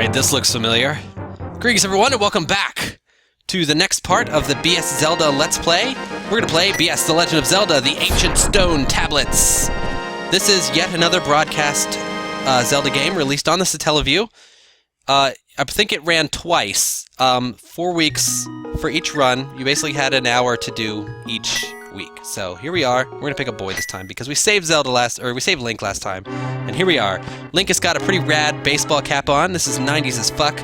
Alright, this looks familiar. Greetings everyone and welcome back to the next part of the BS Zelda Let's Play. We're gonna play BS The Legend of Zelda, the Ancient Stone Tablets. This is yet another broadcast Zelda game released on the Satellaview. I think it ran twice, 4 weeks for each run. You basically had an hour to do each week. So here we are. We're gonna pick a boy this time because we saved we saved Link last time, and here we are. Link has got a pretty rad baseball cap on. This is 90s as fuck,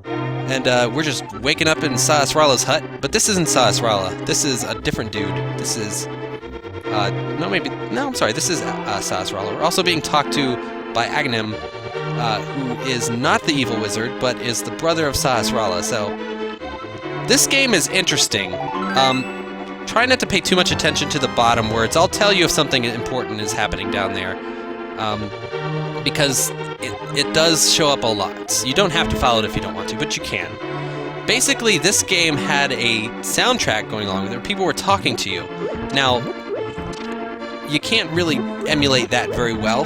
and we're just waking up in Sahasrara's hut. But this isn't Sahasrara. This is a different dude. This is I'm sorry. This is Sahasrara. We're also being talked to by Aghanim, who is not the evil wizard, but is the brother of Sahasrara. So this game is interesting. Try not to pay too much attention to the bottom words. I'll tell you if something important is happening down there, because it does show up a lot. You don't have to follow it if you don't want to, but you can. Basically, this game had a soundtrack going along with it. People were talking to you. Now, you can't really emulate that very well,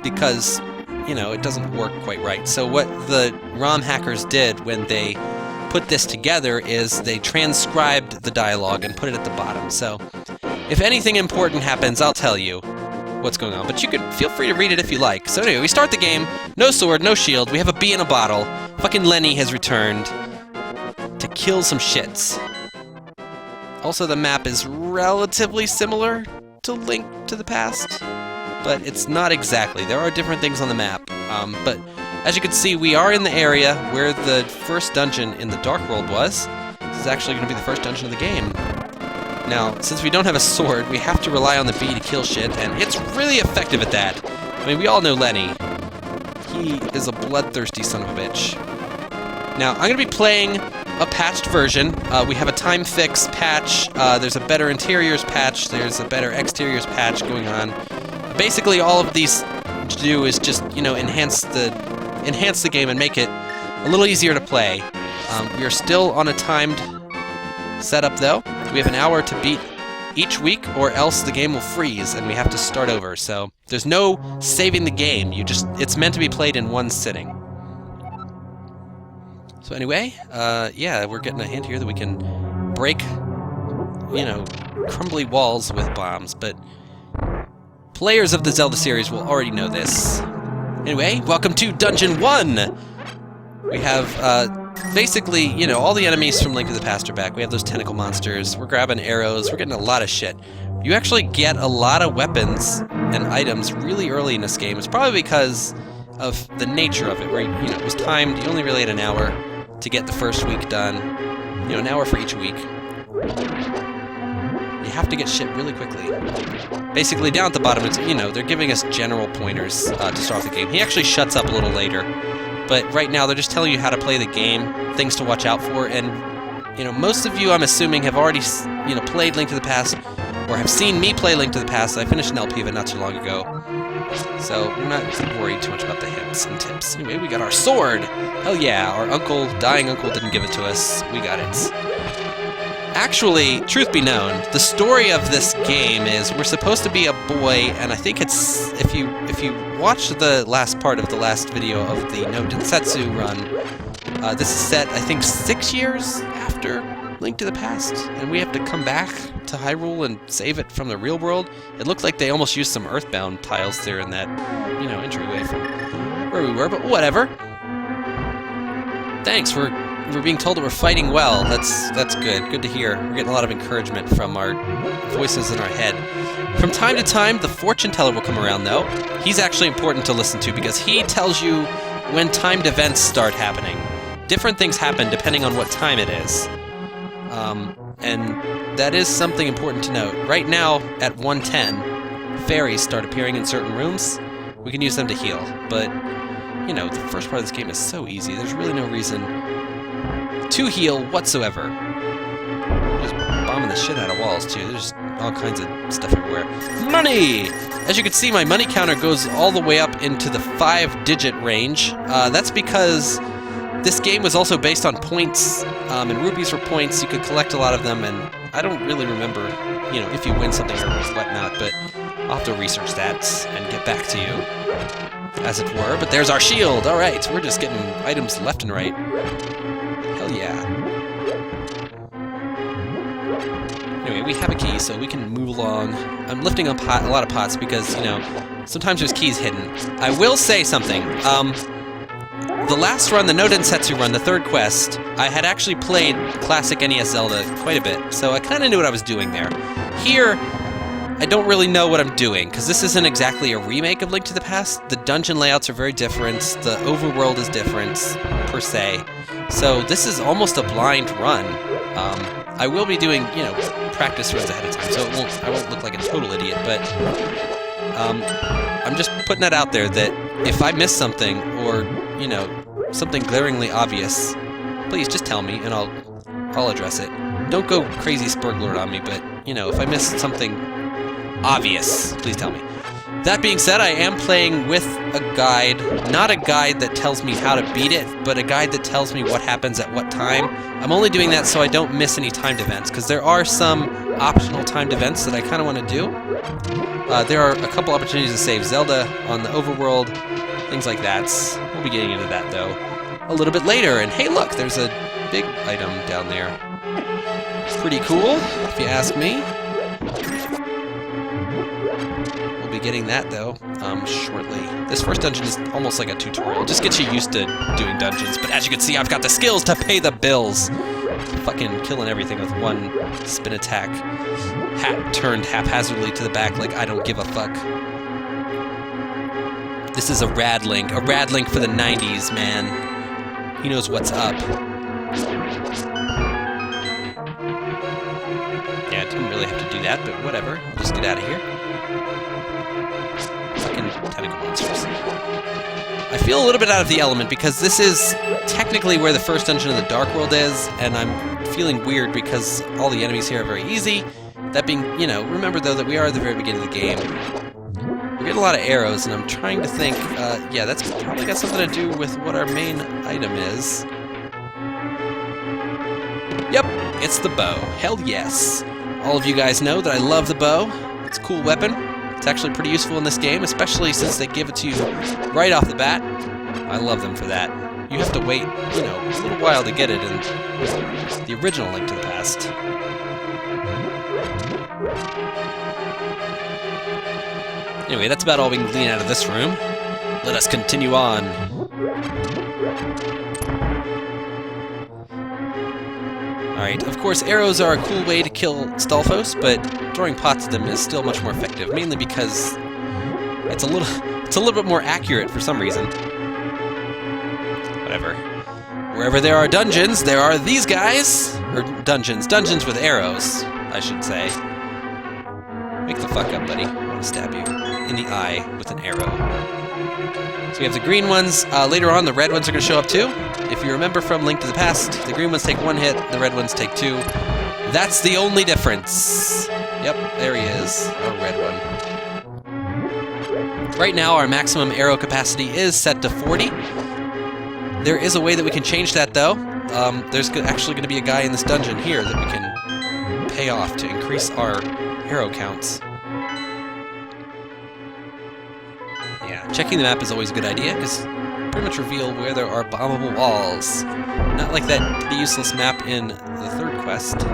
because, you know, it doesn't work quite right. So what the ROM hackers did when they put this together is they transcribed the dialogue and put it at the bottom. So if anything important happens, I'll tell you what's going on, but you can feel free to read it if you like. So anyway, we start the game. No sword, no shield. We have a bee in a bottle. Fucking Lenny has returned to kill some shits. Also, the map is relatively similar to Link to the Past, but it's not exactly. There are different things on the map, but as you can see, we are in the area where the first dungeon in the Dark World was. This is actually going to be the first dungeon of the game. Now, since we don't have a sword, we have to rely on the bee to kill shit, and it's really effective at that. I mean, we all know Lenny. He is a bloodthirsty son of a bitch. Now, I'm going to be playing a patched version. We have a time fix patch, there's a better interiors patch, there's a better exteriors patch going on. Basically, all of these do is just, you know, enhance the game and make it a little easier to play. We are still on a timed setup, though. We have an hour to beat each week, or else the game will freeze and we have to start over. So there's no saving the game. It's meant to be played in one sitting. So anyway, yeah, we're getting a hint here that we can break, you know, crumbly walls with bombs, but players of the Zelda series will already know this. Anyway, welcome to Dungeon 1! We have, basically, you know, all the enemies from Link to the Past are back. We have those tentacle monsters, we're grabbing arrows, we're getting a lot of shit. You actually get a lot of weapons and items really early in this game. It's probably because of the nature of it, where, you know, it was timed. You only really had an hour to get the first week done. You know, an hour for each week. You have to get shit really quickly. Basically, down at the bottom, it's, you know, they're giving us general pointers to start off the game. He actually shuts up a little later, but right now they're just telling you how to play the game, things to watch out for, and, you know, most of you, I'm assuming, have already, you know, played Link to the Past, or have seen me play Link to the Past. I finished an LP of it not too long ago, so we're not worried too much about the hints and tips. Anyway, we got our sword! Hell yeah, our dying uncle didn't give it to us. We got it. Actually, truth be known, the story of this game is we're supposed to be a boy, and I think it's, if you watch the last part of the last video of the No Densetsu run, this is set, I think, 6 years after Link to the Past, and we have to come back to Hyrule and save it from the real world. It looked like they almost used some Earthbound tiles there in that, you know, entryway from where we were, but whatever. Thanks, we're being told that we're fighting well. That's good. Good to hear. We're getting a lot of encouragement from our voices in our head. From time to time, the fortune teller will come around, though. He's actually important to listen to because he tells you when timed events start happening. Different things happen depending on what time it is. And that is something important to note. Right now, at 1:10, fairies start appearing in certain rooms. We can use them to heal, but, you know, the first part of this game is so easy. There's really no reason to heal whatsoever. Just bombing the shit out of walls, too. There's all kinds of stuff everywhere. Money! As you can see, my money counter goes all the way up into the 5-digit range. That's because this game was also based on points, and rupees were points. You could collect a lot of them, and I don't really remember, you know, if you win something or whatnot, but I'll have to research that and get back to you. as it were. But there's our shield. All right, we're just getting items left and right. Hell yeah. Anyway, we have a key, so we can move along. I'm lifting up a lot of pots because, you know, sometimes there's keys hidden. I will say something. The last run, the No Densetsu run, the third quest, I had actually played classic NES Zelda quite a bit, so I kind of knew what I was doing there. Here, I don't really know what I'm doing, because this isn't exactly a remake of Link to the Past. The dungeon layouts are very different, the overworld is different, per se. So this is almost a blind run. I will be doing, you know, practice runs ahead of time, so I won't look like a total idiot, but I'm just putting that out there that if I miss something, or, you know, something glaringly obvious, please just tell me, and I'll address it. Don't go crazy Spurgler on me, but, you know, if I miss something obvious, please tell me. That being said, I am playing with a guide, not a guide that tells me how to beat it, but a guide that tells me what happens at what time. I'm only doing that so I don't miss any timed events, because there are some optional timed events that I kind of want to do. There are a couple opportunities to save Zelda on the overworld, things like that. We'll be getting into that, though, a little bit later. And hey, look, there's a big item down there. Pretty cool, if you ask me. We'll be getting that, though, shortly. This first dungeon is almost like a tutorial. It just gets you used to doing dungeons. But as you can see, I've got the skills to pay the bills. Fucking killing everything with one spin attack. Hat turned haphazardly to the back like I don't give a fuck. This is a rad Link for the 90s, man. He knows what's up. Yeah, I didn't really have to do that, but whatever. I'll just get out of here. Fucking tentacle monsters. I feel a little bit out of the element because this is technically where the first dungeon of the Dark World is, and I'm feeling weird because all the enemies here are very easy. That being, you know, remember though that we are at the very beginning of the game. We're getting a lot of arrows, and I'm trying to think, yeah, that's probably got something to do with what our main item is. Yep, it's the bow. Hell yes. All of you guys know that I love the bow. It's a cool weapon. It's actually pretty useful in this game, especially since they give it to you right off the bat. I love them for that. You have to wait, you know, a little while to get it in the original Link to the Past. Anyway, that's about all we can glean out of this room. Let us continue on. Alright, of course, arrows are a cool way to kill Stalfos, but throwing pots at them is still much more effective, mainly because it's a little bit more accurate for some reason. Whatever. Wherever there are dungeons, there are these guys! Or dungeons with arrows, I should say. Wake the fuck up, buddy. I want to stab you in the eye with an arrow. So we have the green ones. Later on, the red ones are going to show up too. If you remember from Link to the Past, the green ones take 1 hit, the red ones take 2. That's the only difference. Yep, there he is, our red one. Right now, our maximum arrow capacity is set to 40. There is a way that we can change that, though. There's actually going to be a guy in this dungeon here that we can pay off to increase our arrow counts. Yeah, checking the map is always a good idea, because pretty much reveal where there are bombable walls. Not like that pretty useless map in the third quest.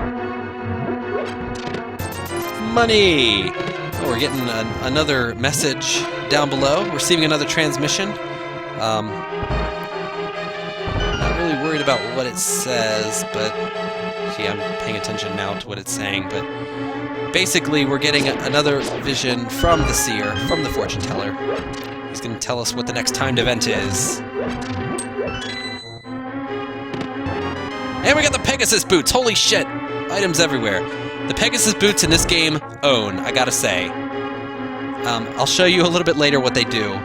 Money! Oh, we're getting another message down below, receiving another transmission. Not really worried about what it says, but see, I'm paying attention now to what it's saying, but basically we're getting another vision from the seer, from the fortune teller. He's going to tell us what the next timed event is. And we got the Pegasus boots! Holy shit! Items everywhere. The Pegasus boots in this game own, I gotta say. I'll show you a little bit later what they do.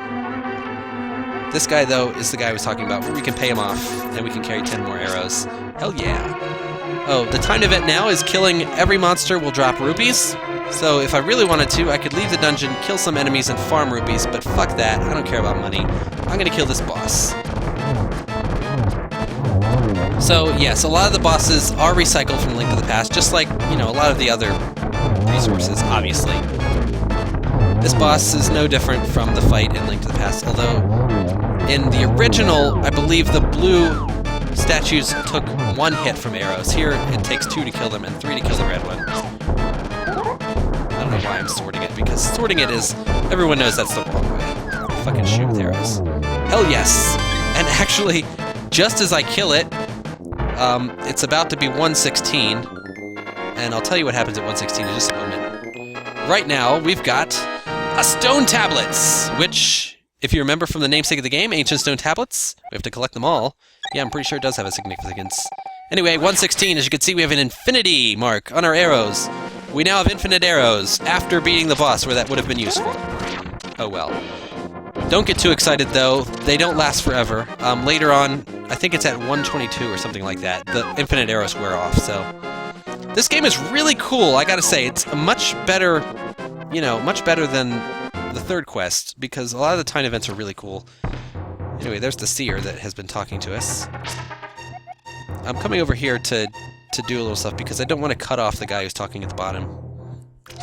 This guy, though, is the guy I was talking about, where we can pay him off, and we can carry 10 more arrows. Hell yeah. Oh, the timed event now is killing every monster will drop rupees. So if I really wanted to, I could leave the dungeon, kill some enemies, and farm rupees, but fuck that, I don't care about money. I'm gonna kill this boss. So, yes, a lot of the bosses are recycled from Link to the Past, just like, you know, a lot of the other resources, obviously. This boss is no different from the fight in Link to the Past, although in the original, I believe the blue statues took 1 hit from arrows. Here, it takes 2 to kill them and 3 to kill the red one. I don't know why I'm sorting it, because sorting it is... Everyone knows that's the wrong way. Fucking shoot with arrows. Hell yes! And actually, just as I kill it, it's about to be 116, and I'll tell you what happens at 116 in just a moment. Right now, we've got a stone tablets, which, if you remember from the namesake of the game, ancient stone tablets, we have to collect them all. Yeah, I'm pretty sure it does have a significance. Anyway, 116, as you can see, we have an infinity mark on our arrows. We now have infinite arrows after beating the boss, where that would have been useful. Oh well. Don't get too excited, though. They don't last forever. Later on, I think it's at 122 or something like that, the infinite arrows wear off, so... This game is really cool, I gotta say. It's a much better, you know, much better than the third quest, because a lot of the tine events are really cool. Anyway, there's the seer that has been talking to us. I'm coming over here to do a little stuff, because I don't want to cut off the guy who's talking at the bottom.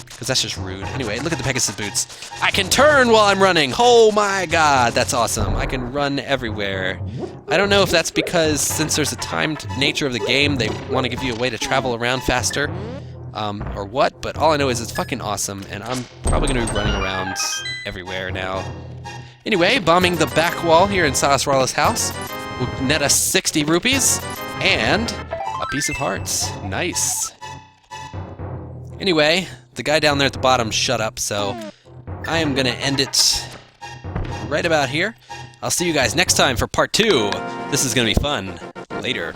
Because that's just rude. Anyway, look at the Pegasus boots. I can turn while I'm running! Oh my god, that's awesome. I can run everywhere. I don't know if that's because, since there's a timed nature of the game, they want to give you a way to travel around faster, or what, but all I know is it's fucking awesome, and I'm probably going to be running around everywhere now. Anyway, bombing the back wall here in Saraswara's house will net us 60 rupees, and a piece of hearts. Nice. Anyway, the guy down there at the bottom shut up, so I am going to end it right about here. I'll see you guys next time for part 2. This is going to be fun. Later.